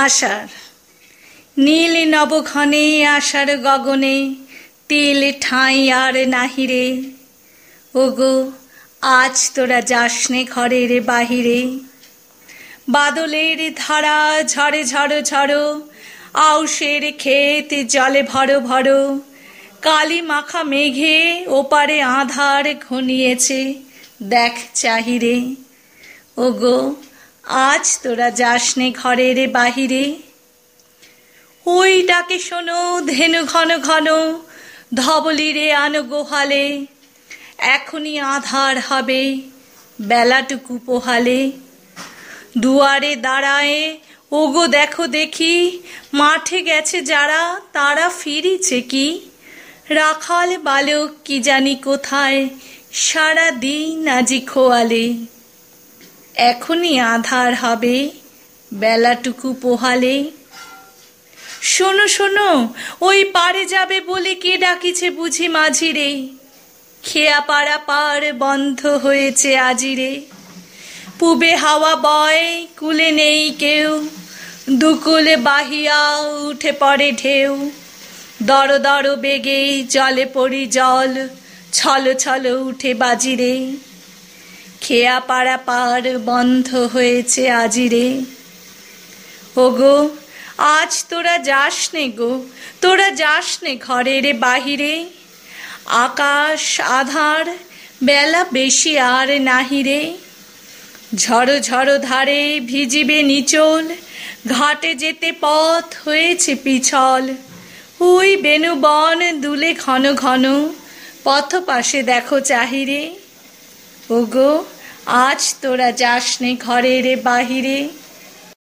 আষাঢ় নীল নবঘনে আষাঢ় গগনে তিল ঠাঁই আর নাহিরে। ওগো আজ তোরা যাসনে ঘরের বাহিরে। বাদলের ধারা ঝড়ে ঝড়ো ঝড়ো, আউশের ক্ষেত জলে ভরো ভরো। কালি মাখা মেঘে ওপারে আঁধার ঘনিয়েছে, দেখ চাহিরে। ওগো আজ তোরা যাসনে ঘরের বাহিরে। ওই ডাকে শোনো ধেনু ঘন ঘন, ধবলিরে আনো গোহালে। এখনই আঁধার হবে বেলাটুকু পোহালে। দুয়ারে দাঁড়ায়ে ওগো দেখো দেখি, মাঠে গেছে যারা তারা ফিরিছে কি। রাখাল বালক কি জানি কোথায়, সারা দিন আজি খোয়ালে। এখনই আঁধার হবে বেলাটুকু পোহালে। শোনো শোনো ওই পারে যাবে বলে কে ডাকিছে বুঝি মাঝিরে। খেয়া পাড়া পার বন্ধ হয়েছে আজিরে। পূবে হাওয়া বয় কুলে নেই কেউ, দুকুলে বাহিয়া উঠে পড়ে ঢেউ। দর দর বেগে জলে পড়ি জল, ছল ছল উঠে বাজিরে। খেয়া পাড়া পার বন্ধ হয়েছে আজিরে। ওগো আজ তোরা যাসনে গো, তোরা যাসনে ঘরের বাহিরে। আকাশ আধার বেলা বেশি আর নাহিরে। ঝড়ো ঝড়ো ধারে ভিজিবে নিচল, ঘাটে যেতে পথ হয়েছে পিছল। ওই বেনু বন দুলে ঘন ঘন, পথ পাশে দেখো চাহিরে। ওগো আজ তোরা যাসনে ঘরের বাহিরে।